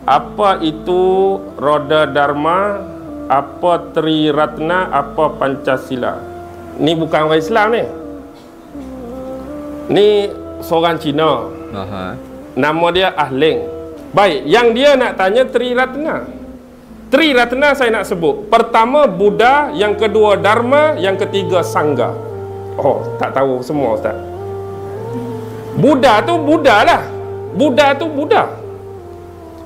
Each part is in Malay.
Apa itu Roda Dharma, apa Triratna, apa Pancasila? Ni bukan orang Islam ni. Ni seorang Cina. Nama dia Ahling. Baik, yang dia nak tanya Triratna. Triratna saya nak sebut. Pertama Buddha, yang kedua Dharma, yang ketiga Sangha. Oh, tak tahu semua Ustaz. Buddha tu Buddha lah. Buddha tu Buddha.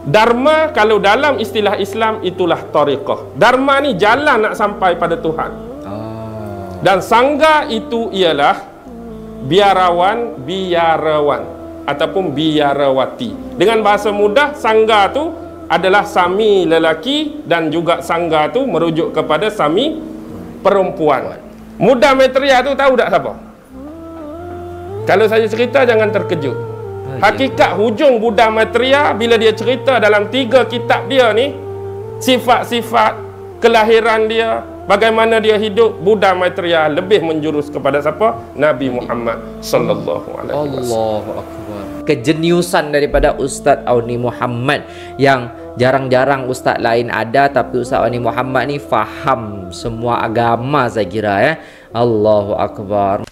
Dharma kalau dalam istilah Islam itulah tariqah. Dharma ni jalan nak sampai pada Tuhan. Dan Sangha itu ialah biarawan, biarawan ataupun biarawati. Dengan bahasa mudah, Sangha tu adalah sami lelaki dan juga Sangha tu merujuk kepada sami perempuan. Buddha Maitreya tu tahu tak siapa? Kalau saya cerita jangan terkejut. Hakikat hujung Buddha Maitreya bila dia cerita dalam 3 kitab dia ni, sifat-sifat kelahiran dia, bagaimana dia hidup, Buddha Maitreya lebih menjurus kepada siapa? Nabi Muhammad sallallahu alaihi wasallam. Allahu akbar. Kejeniusan daripada Ustaz Auni Muhammad yang jarang-jarang ustaz lain ada, tapi Ustaz Auni Muhammad ni faham semua agama saya kira ya. Allahu akbar.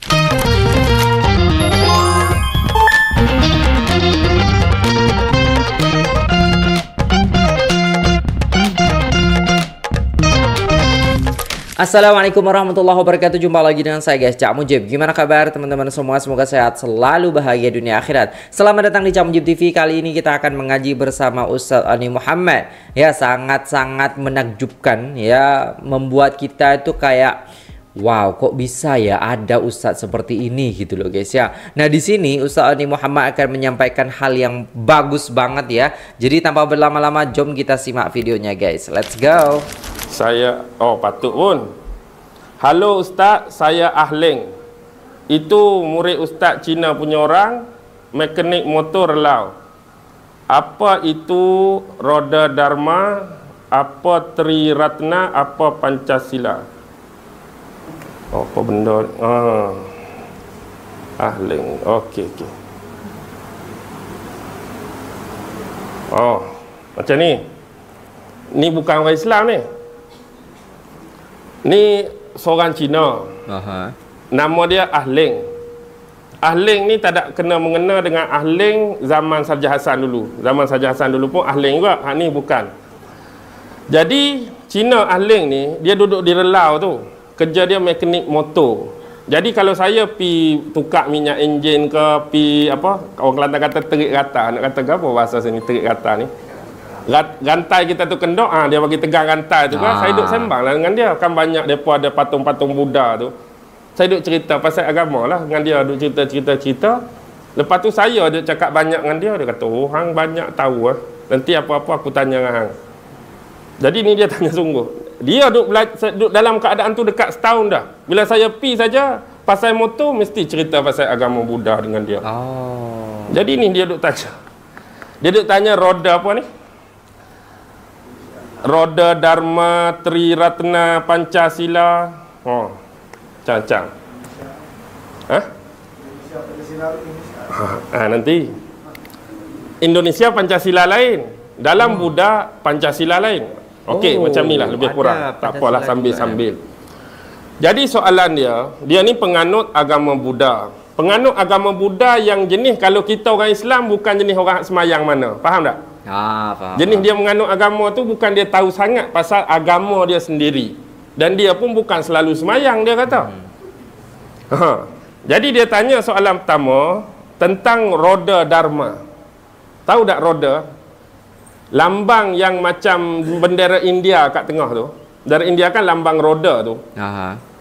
Assalamualaikum warahmatullahi wabarakatuh. Jumpa lagi dengan saya guys, Cak Mujib. Gimana kabar teman-teman semua? Semoga sehat selalu, bahagia dunia akhirat. Selamat datang di Cak Mujib TV. Kali ini kita akan mengaji bersama Ustaz Auni Muhammad. Ya, sangat-sangat menakjubkan ya, membuat kita itu kayak wow, kok bisa ya ada ustaz seperti ini gitu loh guys ya. Nah, di sini Ustaz Auni Muhammad akan menyampaikan hal yang bagus banget ya. Jadi tanpa berlama-lama, jom kita simak videonya guys. Let's go. Saya, patut pun. Halo Ustaz, saya Ahling. Itu murid Ustaz Cina punya orang, mekanik motor relau. Apa itu Roda Dharma, apa Triratna, apa Pancasila? Apa benda? Ahling. Okey. Macam ni. Ni bukan orang Islam ni. Ni seorang Cina. Nama dia Ahling. Ahling ni tak ada kena mengena dengan Ahling zaman Sarja Hassan dulu. Zaman Sarja Hassan dulu pun Ahling juga. Ni bukan. Jadi Cina Ahling ni, dia duduk di relau tu. Kerja dia mekanik motor. Jadi kalau saya pi tukar minyak enjin ke, pi apa, orang Kelantan kata terik rata. Nak kata apa bahasa sini terik rata ni? Rantai kita tu kendok, dia bagi tegang rantai tu kan. Saya duduk sembang lah dengan dia. Kan banyak depa ada patung-patung Buddha tu. Saya duduk cerita pasal agama lah dengan dia, duduk cerita. Lepas tu saya duduk cakap banyak dengan dia. Dia kata, hang banyak tahu . Nanti apa-apa aku tanya dengan hang. Jadi ni dia tanya sungguh. Dia duduk dalam keadaan tu dekat setahun dah. Bila saya pi saja pasal motor, mesti cerita pasal agama Buddha dengan dia. Jadi ni dia duduk tanya. Dia duduk tanya roda apa ni? Roda Dharma, Triratna, Pancasila. Cang-cang. Nanti Indonesia Pancasila lain, dalam Buddha Pancasila lain. Okey, macam ni lah lebih kurang. Tak apalah, sambil-sambil. Jadi soalan dia ni penganut agama Buddha. Penganut agama Buddha yang jenis kalau kita orang Islam bukan jenis orang semayang mana. Faham tak? Faham. Jenis dia menganut agama tu bukan dia tahu sangat pasal agama dia sendiri. Dan dia pun bukan selalu semayang, dia kata. Jadi dia tanya soalan pertama tentang roda Dharma. Tahu tak roda? Lambang yang macam bendera India kat tengah tu. Dari India kan lambang roda tu.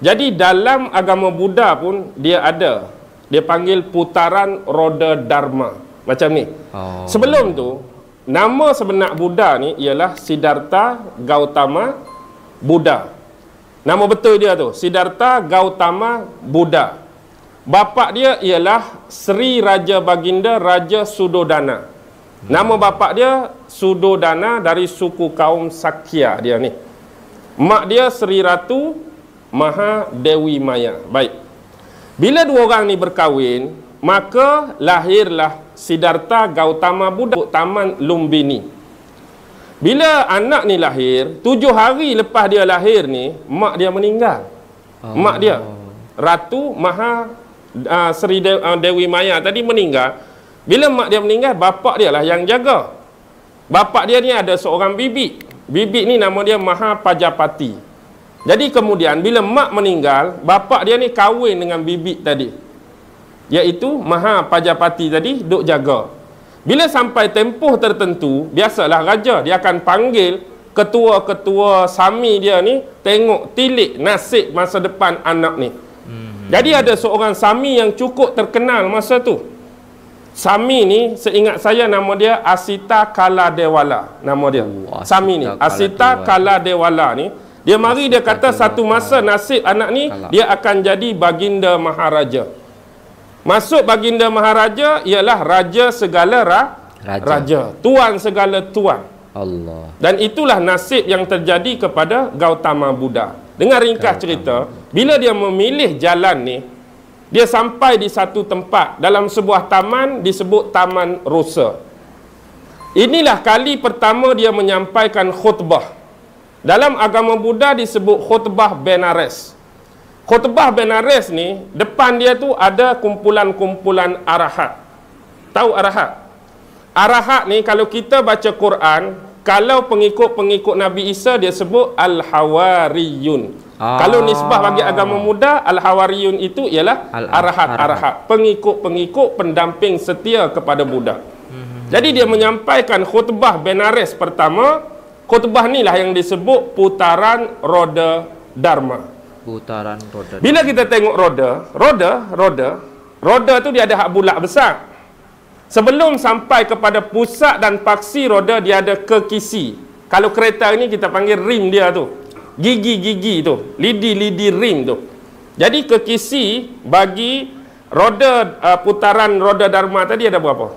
Jadi dalam agama Buddha pun dia ada. Dia panggil putaran roda Dharma. Macam ni. Sebelum tu, nama sebenar Buddha ni ialah Siddhartha Gautama Buddha. Nama betul dia tu, Siddhartha Gautama Buddha. Bapa dia ialah Sri Raja Baginda Raja Sudodana. Nama bapa dia Sudodana dari suku kaum Sakya dia ni. Mak dia Sri Ratu Maha Dewi Maya. Baik. Bila dua orang ni berkahwin, maka lahirlah Siddhartha Gautama Buddha Taman Lumbini. Bila anak ni lahir, 7 hari lepas dia lahir ni, mak dia meninggal. Mak dia, Ratu Sri Dewi Maya tadi meninggal. Bila mak dia meninggal, bapak dia lah yang jaga. Bapak dia ni ada seorang bibi. Bibi ni nama dia Mahapajapati. Jadi kemudian bila mak meninggal, bapak dia ni kahwin dengan bibi tadi, iaitu Mahapajapati tadi, duk jaga. Bila sampai tempoh tertentu, biasalah raja dia akan panggil ketua-ketua sami dia ni, tengok tilik nasib masa depan anak ni. Jadi ada seorang sami yang cukup terkenal masa tu. Sami ni seingat saya nama dia Asita Kaladewala. Nama dia sami ni Asita Kaladewala ni. Dia mari dia kata satu masa nasib anak ni dia akan jadi baginda maharaja. Masuk baginda maharaja ialah raja segala raja, tuan segala tuan. Allah. Dan itulah nasib yang terjadi kepada Gautama Buddha. Dengar ringkas cerita, bila dia memilih jalan ni, dia sampai di satu tempat dalam sebuah taman disebut Taman Rosa. Inilah kali pertama dia menyampaikan khutbah. Dalam agama Buddha disebut khutbah Benares. Khutbah Benares ni, depan dia tu ada kumpulan-kumpulan arahat. Tahu arahat? Arahat ni kalau kita baca Quran, kalau pengikut-pengikut Nabi Isa dia sebut Al-Hawariyun. Kalau nisbah bagi agama Buddha, Al-Hawariyun itu ialah arahat-arahat, pengikut-pengikut pendamping setia kepada Buddha. Jadi dia menyampaikan khutbah Benares pertama. Khutbah ni lah yang disebut putaran roda Dharma. Putaran roda. Bila kita tengok roda tu dia ada hak bulat besar. Sebelum sampai kepada pusat dan paksi roda, dia ada kekisi. Kalau kereta ni kita panggil rim dia tu, gigi-gigi tu, lidi-lidi rim tu. Jadi kekisi bagi roda putaran roda Dharma tadi ada berapa?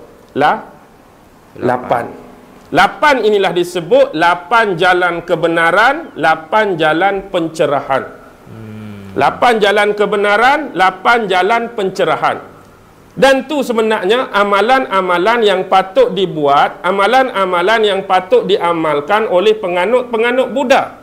8 inilah disebut 8 jalan kebenaran, 8 jalan pencerahan. 8 jalan kebenaran, 8 jalan pencerahan. Dan tu sebenarnya amalan-amalan yang patut dibuat, amalan-amalan yang patut diamalkan oleh penganut-penganut Buddha.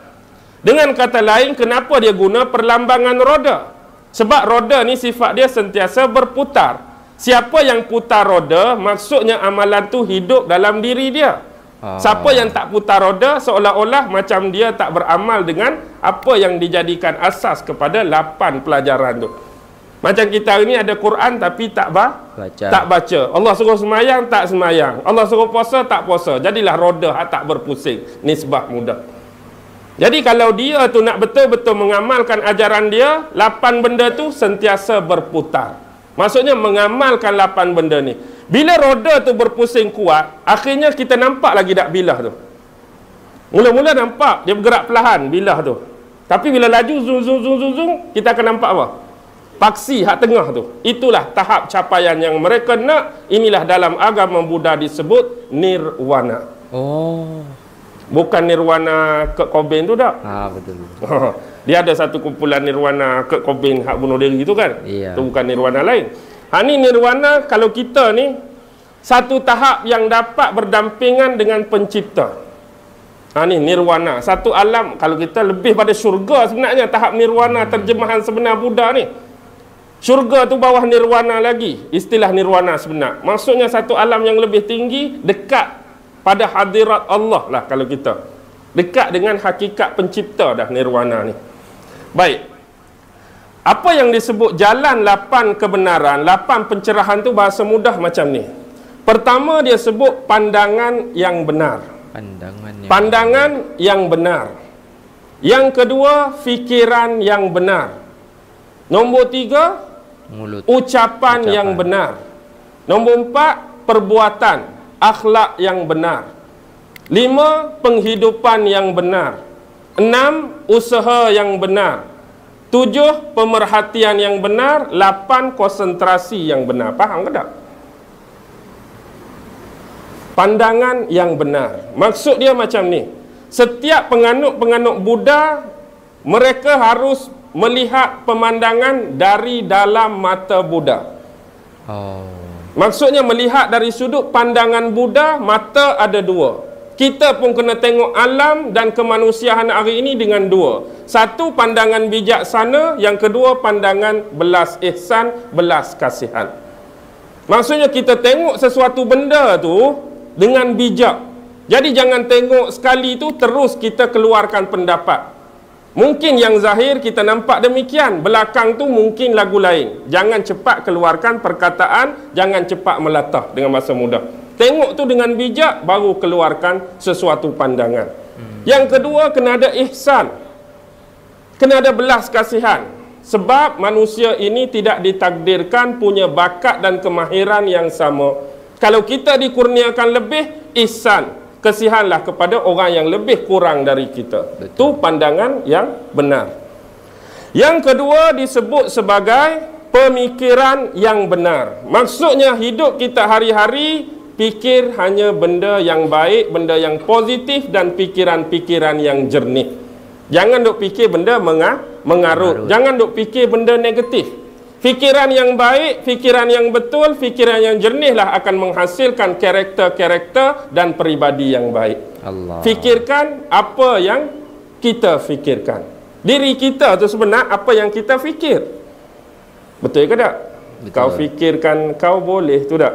Dengan kata lain, kenapa dia guna perlambangan roda? Sebab roda ni sifat dia sentiasa berputar. Siapa yang putar roda, maksudnya amalan tu hidup dalam diri dia. Siapa yang tak putar roda, seolah-olah macam dia tak beramal dengan apa yang dijadikan asas kepada 8 pelajaran tu. Macam kita hari ni ada Quran tapi tak baca. Allah suruh semayang, tak semayang. Allah suruh puasa, tak puasa. Jadilah roda tak berpusing. Nisbah mudah. Jadi kalau dia tu nak betul-betul mengamalkan ajaran dia, 8 benda tu sentiasa berputar. Maksudnya mengamalkan 8 benda ni. Bila roda tu berpusing kuat, akhirnya kita nampak lagi tak bilah tu. Mula-mula nampak dia bergerak perlahan bilah tu. Tapi bila laju zoom, kita akan nampak apa? Paksi hak tengah tu. Itulah tahap capaian yang mereka nak. Inilah dalam agama Buddha disebut nirwana. Bukan nirwana Kurt Cobain tu tak? Betul. Dia ada satu kumpulan nirwana Kurt Cobain hak bunuh diri tu kan? Iya. Itu bukan nirwana lain. Ni nirwana kalau kita ni satu tahap yang dapat berdampingan dengan pencipta. Ni nirwana, satu alam. Kalau kita lebih pada syurga sebenarnya tahap nirwana, terjemahan sebenar Buddha ni. Syurga tu bawah nirwana lagi. Istilah nirwana sebenar. Maksudnya satu alam yang lebih tinggi, dekat pada hadirat Allah lah kalau kita. Dekat dengan hakikat pencipta dah nirwana ni. Baik. Apa yang disebut jalan 8 kebenaran, 8 pencerahan tu bahasa mudah macam ni. Pertama dia sebut pandangan yang benar. Pandangan yang benar. Yang kedua, fikiran yang benar. Nombor 3, ucapan yang benar. Nombor 4, perbuatan, akhlak yang benar. 5, penghidupan yang benar. 6, usaha yang benar. 7, pemerhatian yang benar. 8, konsentrasi yang benar. Faham ke tak? Pandangan yang benar. Maksud dia macam ni. Setiap penganut-penganut Buddha, mereka harus melihat pemandangan dari dalam mata Buddha. Maksudnya melihat dari sudut pandangan Buddha, mata ada 2. kita pun kena tengok alam dan kemanusiaan hari ini dengan dua. Satu, pandangan bijaksana. Yang kedua, pandangan belas ihsan, belas kasihan. Maksudnya kita tengok sesuatu benda tu dengan bijak. Jadi jangan tengok sekali tu terus kita keluarkan pendapat. Mungkin yang zahir kita nampak demikian, belakang tu mungkin lagu lain. Jangan cepat keluarkan perkataan, jangan cepat melatah dengan masa muda. Tengok tu dengan bijak, baru keluarkan sesuatu pandangan. Yang kedua, kena ada ihsan, kena ada belas kasihan. Sebab manusia ini tidak ditakdirkan punya bakat dan kemahiran yang sama. Kalau kita dikurniakan lebih, ihsan, kasihanlah kepada orang yang lebih kurang dari kita. Itu pandangan yang benar. Yang kedua disebut sebagai pemikiran yang benar. Maksudnya hidup kita hari-hari fikir hanya benda yang baik, benda yang positif dan pikiran-pikiran yang jernih. Jangan duk fikir benda mengarut. Jangan duk fikir benda negatif. Fikiran yang baik, fikiran yang betul, fikiran yang jernih lah akan menghasilkan karakter-karakter dan peribadi yang baik. Allah. Fikirkan apa yang kita fikirkan. Diri kita tu sebenar apa yang kita fikir. Betul ke tak? Betul. Kau fikirkan kau boleh tu tak?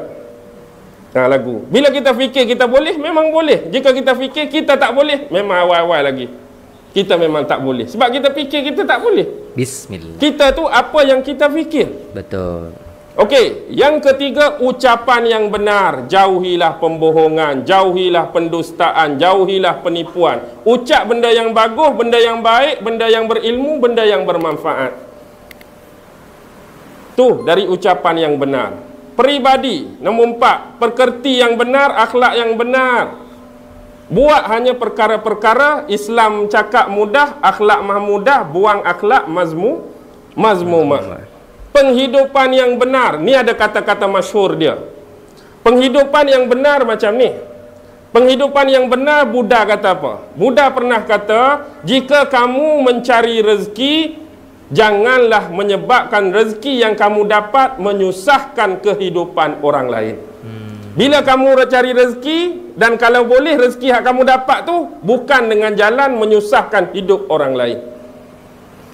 Lagu. Bila kita fikir kita boleh, memang boleh. Jika kita fikir kita tak boleh, memang awal-awal lagi kita memang tak boleh. Sebab kita fikir kita tak boleh. Bismillah. Kita tu apa yang kita fikir. Betul. Okey, yang ketiga, ucapan yang benar. Jauhilah pembohongan, jauhilah pendustaan, jauhilah penipuan. Ucap benda yang bagus, benda yang baik, benda yang berilmu, benda yang bermanfaat. Tu dari ucapan yang benar. Peribadi, nombor 4, perkerti yang benar, akhlak yang benar. Buat hanya perkara-perkara Islam cakap mudah, akhlak mahmudah, buang akhlak mazmumah. Penghidupan yang benar, ni ada kata-kata masyhur dia. Penghidupan yang benar macam ni. Penghidupan yang benar, Buddha kata apa? Buddha pernah kata, jika kamu mencari rezeki, janganlah menyebabkan rezeki yang kamu dapat menyusahkan kehidupan orang lain. Bila kamu cari rezeki, dan kalau boleh rezeki yang kamu dapat tu bukan dengan jalan menyusahkan hidup orang lain.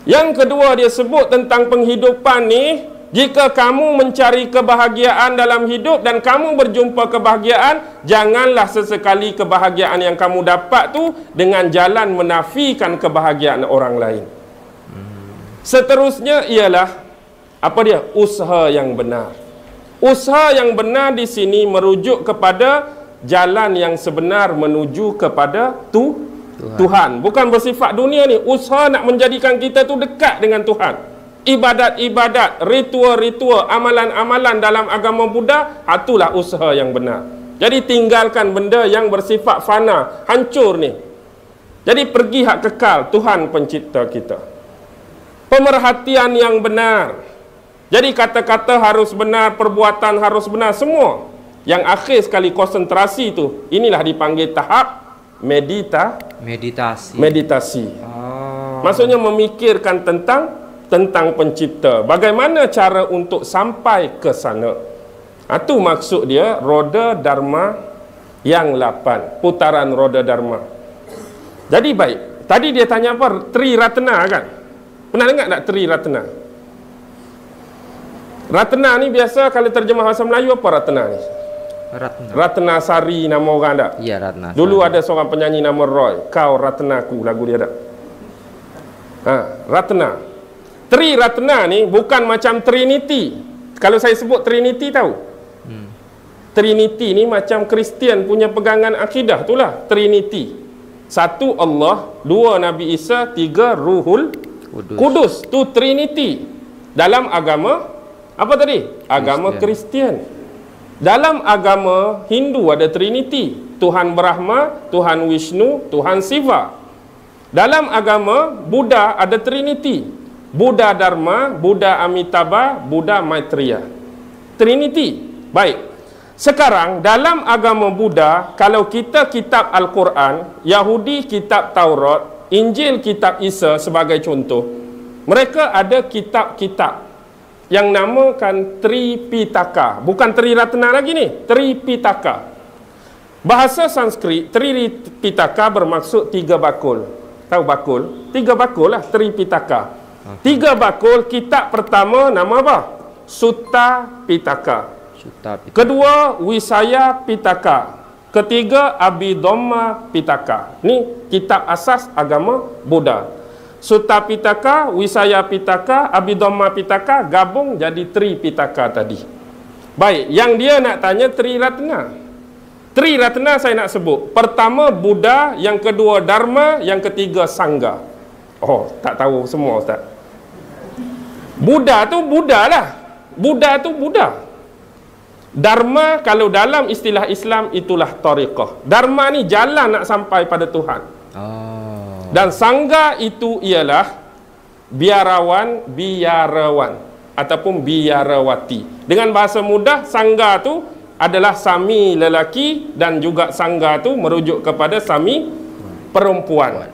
Yang kedua dia sebut tentang penghidupan ni, jika kamu mencari kebahagiaan dalam hidup dan kamu berjumpa kebahagiaan, janganlah sesekali kebahagiaan yang kamu dapat tu dengan jalan menafikan kebahagiaan orang lain. Seterusnya ialah apa dia? Usaha yang benar. Usaha yang benar di sini merujuk kepada jalan yang sebenar menuju kepada Tuhan. Bukan bersifat dunia ni. Usaha nak menjadikan kita tu dekat dengan Tuhan. Ibadat-ibadat, ritual-ritual, amalan-amalan dalam agama Buddha, itulah usaha yang benar. Jadi tinggalkan benda yang bersifat fana, hancur ni. Jadi pergi hak kekal, Tuhan pencipta kita. Pemerhatian yang benar. Jadi kata-kata harus benar, perbuatan harus benar, semua. Yang akhir sekali konsentrasi tu, inilah dipanggil tahap meditasi. Maksudnya memikirkan tentang pencipta. Bagaimana cara untuk sampai ke sana. Itu maksud dia roda dharma yang 8, putaran roda dharma. Jadi baik, tadi dia tanya apa? Triratna kan? Pernah dengar tak Triratna? Ratna ni biasa kalau terjemah bahasa Melayu apa Ratna ni? Ratna Sari nama orang tak? Ya, Ratna Sari. Dulu ada seorang penyanyi nama Roy, Kau Ratnaku, lagu dia tak? Ratna. Triratna ni bukan macam Trinity. Kalau saya sebut Trinity tahu? Trinity ni macam Kristian punya pegangan akidah, itulah Trinity. 1 Allah, 2 Nabi Isa, 3 Ruhul Kudus. Tu Trinity. Dalam agama apa tadi? Agama Kristian. Dalam agama Hindu ada Trinity. Tuhan Brahma, Tuhan Vishnu, Tuhan Shiva. Dalam agama Buddha ada Trinity. Buddha Dharma, Buddha Amitabha, Buddha Maitreya. Trinity. Baik. Sekarang dalam agama Buddha, kalau kita kitab Al-Quran, Yahudi kitab Taurat, Injil kitab Isa sebagai contoh, mereka ada kitab-kitab yang namakan Tripitaka. Bukan Triratna lagi ni, Tripitaka. Bahasa Sanskrit, Tripitaka bermaksud 3 bakul. Tahu bakul? 3 bakul lah, Tripitaka. 3 bakul, kitab pertama nama apa? Sutta Pitaka. Kedua, Wisaya Pitaka. Ketiga, Abhidhamma Pitaka. Ni kitab asas agama Buddha. Sutta Pitaka, Wisaya Pitaka, Abhidhamma Pitaka gabung jadi Tripitaka tadi. Baik, yang dia nak tanya Triratna. Triratna saya nak sebut. Pertama Buddha, yang kedua Dharma, yang ketiga Sangha. Oh, tak tahu semua Ustaz. Buddha tu Buddha lah. Buddha tu Buddha. Dharma kalau dalam istilah Islam itulah tariqah. Dharma ni jalan nak sampai pada Tuhan. Dan Sangha itu ialah biarawan, biarawan ataupun biarawati. Dengan bahasa mudah, Sangha tu adalah sami lelaki dan juga Sangha tu merujuk kepada sami perempuan.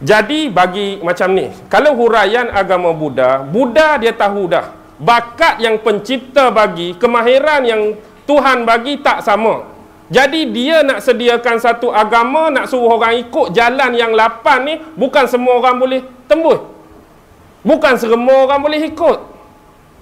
Jadi bagi macam ni, kalau huraian agama Buddha, Buddha dia tahu dah bakat yang pencipta bagi, kemahiran yang Tuhan bagi tak sama. Jadi dia nak sediakan satu agama, nak suruh orang ikut jalan yang 8 ni, bukan semua orang boleh tembus. Bukan semua orang boleh ikut.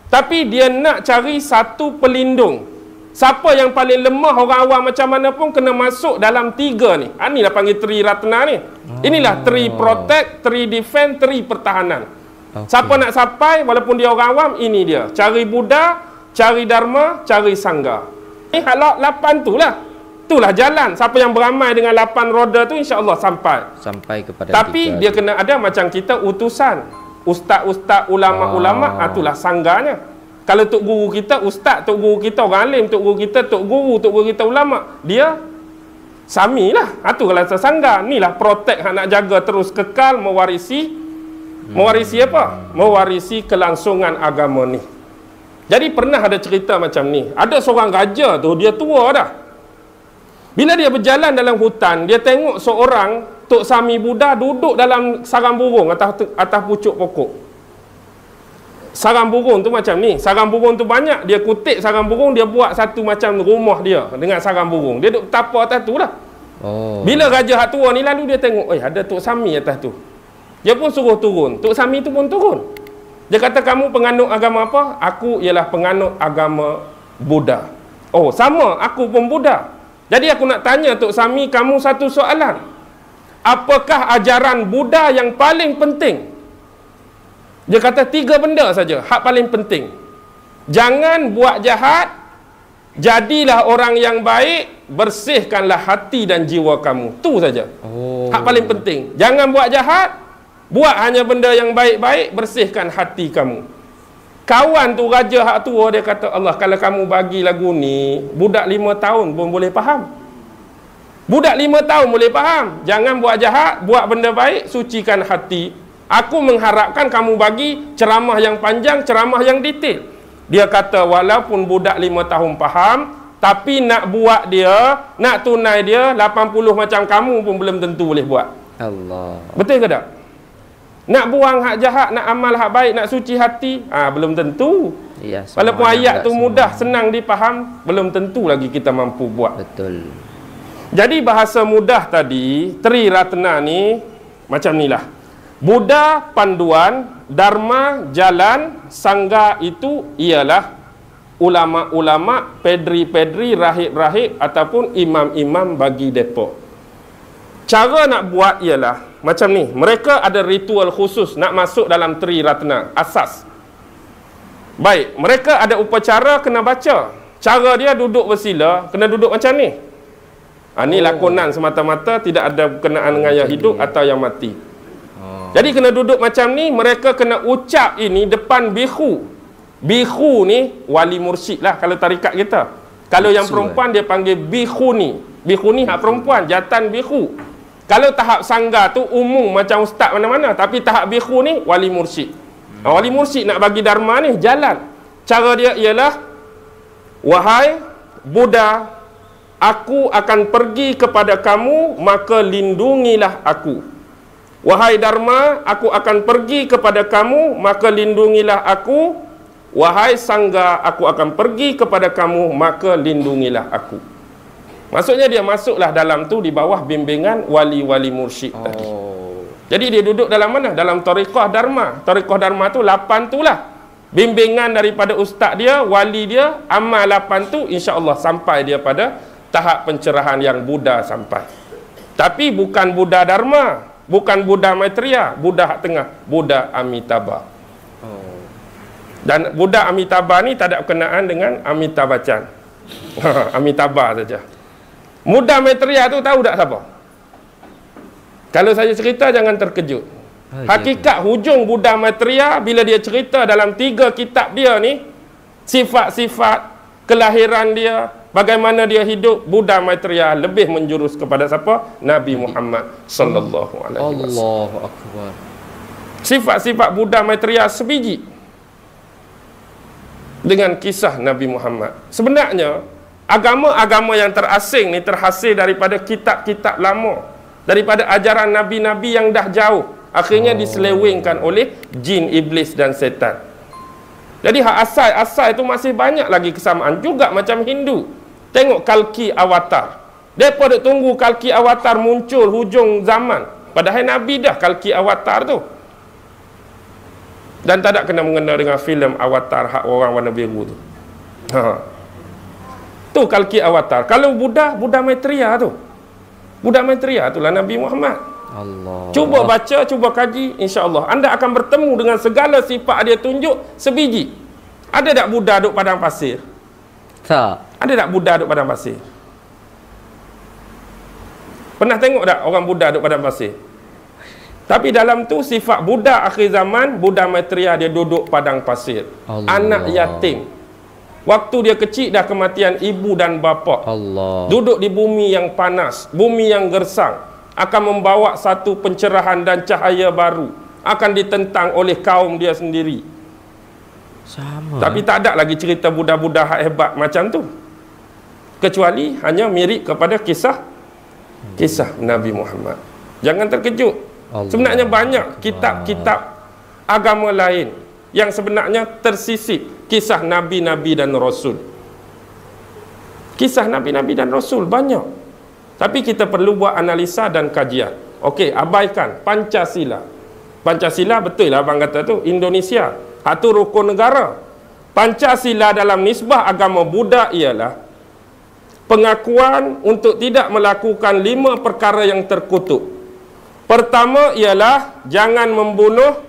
Tapi dia nak cari satu pelindung. Siapa yang paling lemah, orang awam macam mana pun kena masuk dalam 3 ni. Inilah panggil Triratna ni. Inilah Tri Protect, Tri Defend, Tri Pertahanan. Siapa nak sampai, walaupun dia orang awam, ini dia. Cari Buddha, cari Dharma, cari Sangha. Ini halak 8 tu lah. Itulah jalan. Siapa yang beramai dengan 8 roda tu, insya-Allah sampai kepada. Tapi dia kena ada macam kita utusan. Ustaz-ustaz, ulama-ulama, itulah sangganya. Kalau tok guru kita ustaz, tok guru kita orang alim, tok guru kita tok guru kita ulama, dia sami lah. Itu kalau sangga. Inilah protect nak jaga terus kekal mewarisi. Mewarisi apa? Mewarisi kelangsungan agama ni. Jadi pernah ada cerita macam ni. Ada seorang raja tu, dia tua dah. Bila dia berjalan dalam hutan, dia tengok seorang Tok Sami Buddha duduk dalam sarang burung atas pucuk pokok. Sarang burung tu macam ni. Sarang burung tu banyak. Dia kutip sarang burung, dia buat satu macam rumah dia dengan sarang burung. Dia duduk betapa atas tu lah. Bila raja hak tua ni lalu dia tengok, ada Tok Sami atas tu. Dia pun suruh turun. Tok Sami tu pun turun. Dia kata, kamu penganut agama apa? Aku ialah penganut agama Buddha. Oh, sama. Aku pun Buddha. Jadi aku nak tanya Tok Sami kamu satu soalan. Apakah ajaran Buddha yang paling penting? Dia kata 3 benda saja, hak paling penting. Jangan buat jahat, jadilah orang yang baik, bersihkanlah hati dan jiwa kamu. Tu saja. Hak paling penting. Jangan buat jahat, buat hanya benda yang baik-baik, bersihkan hati kamu. Kawan tu raja hak tua, dia kata, Allah, kalau kamu bagi lagu ni, budak 5 tahun pun boleh faham. Budak 5 tahun boleh faham. Jangan buat jahat, buat benda baik, sucikan hati. Aku mengharapkan kamu bagi ceramah yang panjang, ceramah yang detail. Dia kata walaupun budak 5 tahun faham, tapi nak buat dia, nak tunai dia 80 macam kamu pun belum tentu boleh buat. Allah. Betul ke tak? Nak buang hak jahat, nak amal hak baik, nak suci hati, belum tentu. Ya, walaupun ayat tu mudah, senang dipaham, belum tentu lagi kita mampu buat. Betul. Jadi bahasa mudah tadi, Triratna ni macam ni lah. Buddha panduan, Dharma jalan, Sangha itu ialah ulama-ulama, pedri-pedri, rahib-rahib ataupun imam-imam bagi depa. Cara nak buat ialah macam ni. Mereka ada ritual khusus nak masuk dalam Triratna, asas. Baik, mereka ada upacara kena baca. Cara dia duduk bersila, kena duduk macam ni. Ini lakonan semata-mata, tidak ada berkenaan dengan yang hidup atau yang mati. Jadi kena duduk macam ni, mereka kena ucap ini depan bihu. Bihu ni wali mursyid lah kalau tarikat kita. Kalau yang perempuan dia panggil bihuni. Bihuni hak perempuan, jatan bihu. Kalau tahap sangga tu umum macam ustaz mana-mana, tapi tahap bihu ni wali mursyid. Wali mursyid nak bagi dharma ni jalan. Cara dia ialah, wahai Buddha, aku akan pergi kepada kamu, maka lindungilah aku. Wahai Dharma, aku akan pergi kepada kamu, maka lindungilah aku. Wahai Sangha, aku akan pergi kepada kamu, maka lindungilah aku. Maksudnya dia masuklah dalam tu di bawah bimbingan wali-wali mursyid tadi. Jadi dia duduk dalam mana? Dalam tariqah Dharma. Tariqah Dharma tu 8 tu lah. Bimbingan daripada ustaz dia, wali dia, amal 8 tu insya-Allah sampai dia pada tahap pencerahan yang Buddha sampai. Tapi bukan Buddha Dharma, bukan Buddha Maitreya, Buddha hak tengah, Buddha Amitabha. Dan Buddha Amitabha ni tak ada berkenaan dengan Amitabh Bachchan. Amitabha saja. Buddha Maitreya tu tahu tak siapa? Kalau saya cerita jangan terkejut. Hakikat hujung Buddha Maitreya bila dia cerita dalam 3 kitab dia ni, sifat-sifat kelahiran dia, bagaimana dia hidup, Buddha Maitreya lebih menjurus kepada siapa? Nabi Muhammad sallallahu alaihi wasallam. Allahu akbar. Sifat-sifat Buddha Maitreya sebiji dengan kisah Nabi Muhammad. Sebenarnya agama-agama yang terasing ni terhasil daripada kitab-kitab lama, daripada ajaran nabi-nabi yang dah jauh, akhirnya diselewengkan oleh jin, iblis dan setan. Jadi hak asal itu masih banyak lagi kesamaan juga macam Hindu. Tengok Kalki Avatar. Depa duk tunggu Kalki Avatar muncul hujung zaman, padahal nabi dah Kalki Avatar tu. Dan tak ada kena-mengena dengan filem Avatar hak orang warna biru tu. Tu Kalki Avatar. Kalau Buddha Maitreya tu. Buddha Maitreya itulah Nabi Muhammad. Allah. Cuba baca, cuba kaji, insya-Allah anda akan bertemu dengan segala sifat dia tunjuk sebiji. Ada tak Buddha duduk padang pasir? Tak. Ada tak Buddha duduk padang pasir? Pernah tengok tak orang Buddha duduk padang pasir? Tapi dalam tu sifat Buddha akhir zaman, Buddha Maitreya dia duduk padang pasir. Allah. Anak yatim. Waktu dia kecil dah kematian ibu dan bapa. Allah. Duduk di bumi yang panas, bumi yang gersang, akan membawa satu pencerahan dan cahaya baru, akan ditentang oleh kaum dia sendiri. Sama. Tapi tak ada lagi cerita Buddha-Buddha hebat macam tu. Kecuali hanya mirip kepada kisah Nabi Muhammad. Jangan terkejut. Allah. Sebenarnya banyak kitab-kitab agama lain yang sebenarnya tersisip kisah Nabi-Nabi dan Rasul. Kisah Nabi-Nabi dan Rasul banyak. Tapi kita perlu buat analisa dan kajian. Okey, abaikan Pancasila. Pancasila betul lah abang kata tu, Indonesia. Satu rukun negara. Pancasila dalam nisbah agama Buddha ialah pengakuan untuk tidak melakukan 5 perkara yang terkutuk. Pertama ialah jangan membunuh.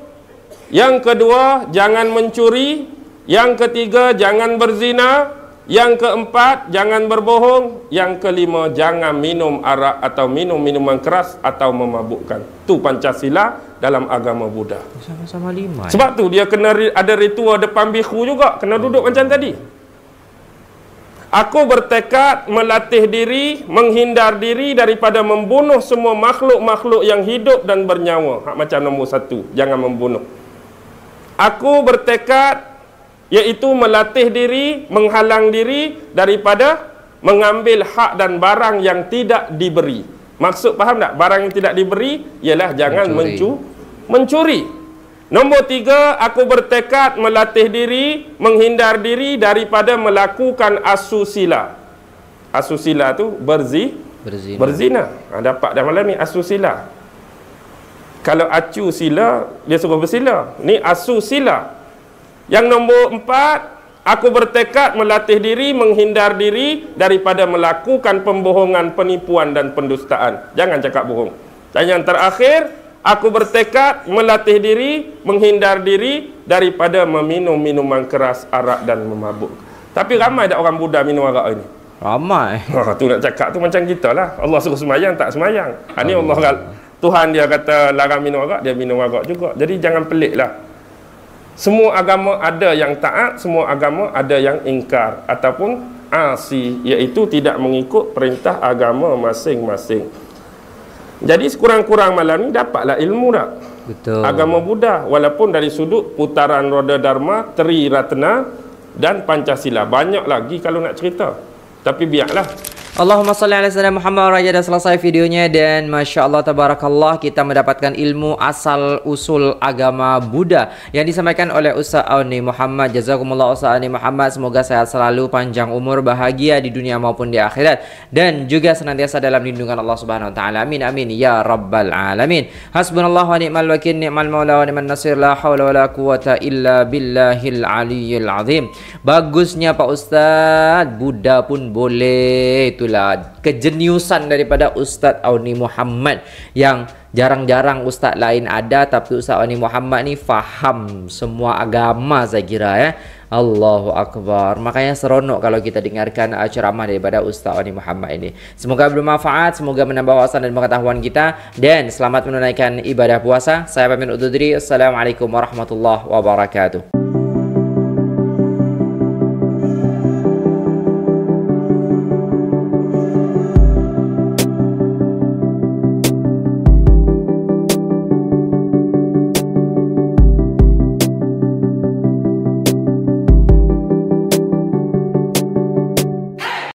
Yang kedua, jangan mencuri. Yang ketiga, jangan berzina. Yang keempat, jangan berbohong. Yang kelima, jangan minum arak atau minum minuman keras atau memabukkan. Tu Pancasila dalam agama Buddha. Sama-sama 5. Sebab tu dia kena ada ritual depan biku juga. Kena duduk macam tadi. Aku bertekad melatih diri, menghindar diri daripada membunuh semua makhluk-makhluk yang hidup dan bernyawa. Macam nombor 1, jangan membunuh. Aku bertekad iaitu melatih diri, menghalang diri daripada mengambil hak dan barang yang tidak diberi. Maksud faham tak? Barang yang tidak diberi ialah jangan mencuri. Nombor 3, aku bertekad melatih diri, menghindar diri daripada melakukan asusila. Asusila tu berzina. Dapat dah malam ni asusila. Kalau acu sila, dia suruh bersila. Ni asu sila. Yang nombor 4, aku bertekad melatih diri, menghindar diri daripada melakukan pembohongan, penipuan dan pendustaan. Jangan cakap bohong. Dan yang terakhir, aku bertekad melatih diri, menghindar diri daripada meminum minuman keras, arak dan memabuk. Tapi ramai tak orang Buddha minum arak ini? Ramai. Tu nak cakap tu macam kita lah. Allah suruh semayang, tak semayang. Ini Allah Tuhan dia kata larang minum arak, dia minum arak juga. Jadi jangan pelik lah. Semua agama ada yang taat, semua agama ada yang ingkar ataupun asi, iaitu tidak mengikut perintah agama masing-masing. Jadi sekurang-kurang malam ni dapatlah ilmu tak? Betul. Agama Buddha, walaupun dari sudut putaran roda Dharma, Tri Ratna dan Pancasila. Banyak lagi kalau nak cerita. Tapi biarlah Allahumma salli ala sayyidina Muhammad. Dah selesai videonya dan Masya Allah tabarakallah kita mendapatkan ilmu asal usul agama Buddha yang disampaikan oleh Ustaz Auni Muhammad. Jazakumullah Ustaz Auni Muhammad, semoga sehat selalu, panjang umur, bahagia di dunia maupun di akhirat dan juga senantiasa dalam lindungan Allah Subhanahu wa taala. Amin amin ya rabbal alamin. Hasbunallahu wa ni'mal wakil, ni'mal maula wa ni'man nasir, la haula wala quwata illa billahil aliyyil azim. Bagusnya Pak Ustaz, Buddha pun boleh. Itulah kejeniusan daripada Ustaz Auni Muhammad yang jarang-jarang ustaz lain ada, tapi Ustaz Auni Muhammad ni faham semua agama saya kira ya. Allahu Akbar. Makanya seronok kalau kita dengarkan ceramah daripada Ustaz Auni Muhammad ini. Semoga bermanfaat, semoga menambah wawasan dan pengetahuan kita, dan selamat menunaikan ibadah puasa. Saya pamit undur diri. Assalamualaikum warahmatullahi wabarakatuh.